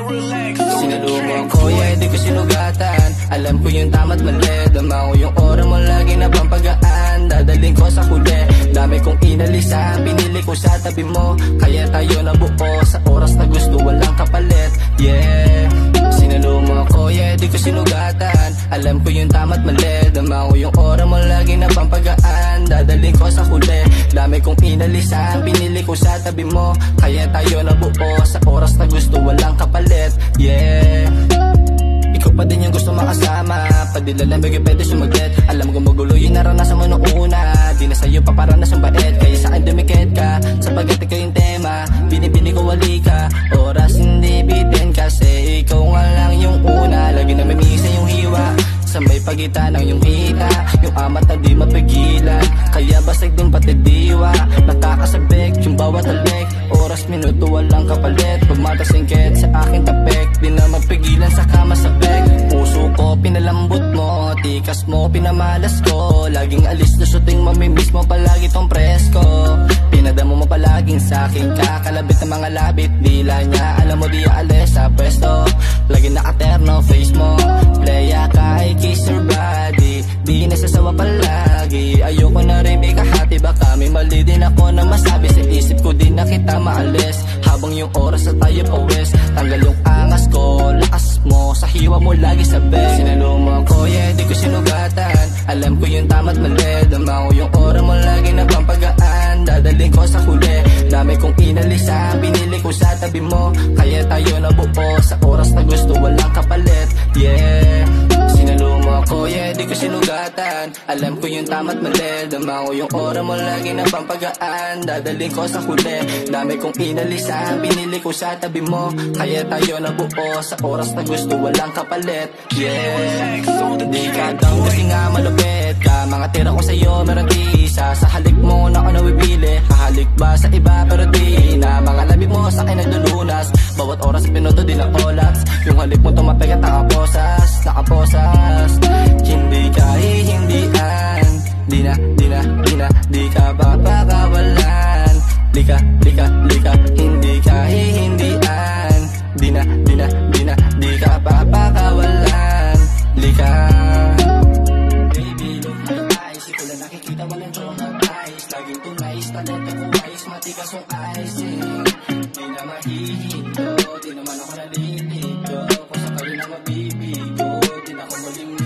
Sinalubong ko, yeah, di ko sinugatan. Alam ko yung tama't mali. Dama ko yung ora mo lagi na pampagaan. Dadaling ko sa huli. Dami kong inalisan, pinili ko sa tabi mo. Kaya tayo nabuo sa oras na gusto, walang kapalit. Yeah, sinalubong ko, yeah, di ko sinugatan. Alam ko yung tama't mali. Dama ko yung ora mo lagi na pampagaan. Dadaling ko sa huli. Dami kong inalisan, pinili ko sa tabi mo. Kaya tayo nabuo sa oras na gusto, walang kapalit. Yeah, ikaw pa din yung gusto makasama. Padila lang bagay pwede sumaglit. Alam ko magulo yung naranasan mo noong una. Di na sa'yo paparanas yung bait. Kaya sa'kin dumikit ka. Sapagat ikaw yung tema, binibini ko wali ka. Oras hindi bitin kasi ikaw nga lang yung una. Lagi na may misa yung hiwa sa may pagitan ng yung hita. Yung amat na di mapigilan. Kaya basag din pati diwa. Nakakasabik yung bawat halik. Oras, minuto, walang kapalit. Pagmatasingkit sa aking tapik. Di na mapigilan sa kama sa beg. Puso ko pinalambot mo. Tikas mo pinamalas ko. Laging alis na shooting, mamimiss mo palagi tong presko. Pinadamo mo palaging sa'king kakalabit ng mga labit. Dila niya, alam mo di alis sa pwesto. Lagi nakaterno face mo. Playa ka ay kiss your body. Di nasasawa palagi. Ayoko na rin ikahati. Baka may mali din ako na masabi. Sa isip ko di na kita maalis. Habang yung oras na tayo pawis. Tanggal yung angas ko, lakas mo. Sa hiwa mo lagi sabi. Sinalubong ko, yeah, di ko sinugatan. Alam ko yung tama't mali. Dama ko yung ora mo lagi na pampagaan. Dadaling ko sa huli. Dami kong inalisan, pinili ko sa tabi mo. Kaya tayo nabuo sa oras na gusto, walang kapalit. Yeah, sinalubong ko, yeah, di ko sinugatan. Alam ko yung tama't mali. Dama ko yung ora mo lagi na pampagaan. Dadaling ko sa huli. Dami kong inalisan, pinili ko sa tabi mo. Kaya tayo nabuo sa oras na gusto, walang kapalit. Yeah, di ka daw kasi nga malupit ka. Mga tira ko sa'yo meron isa. Sa halik mo na ako nawibili. Hahalik ba sa iba pero di na. Mga labi mo sa akin nagdulunas. Bawat oras pinuto din ang olas. Yung halik mo tumapay at nakaposas. Nakaposas. Hindi ka hihindian. Di ka papakawalan. Lika, hindi ka hihindian. Di ka papakawalan. Lika. Baby, look my eyes. Ikaw lang nakikita, walang drone eyes. Laging tunay, talent ako ayos. Matigas yung icing. Di na mahihinto, di naman ako nalilito. Kung sakali na mabibigo, di na ako malimit.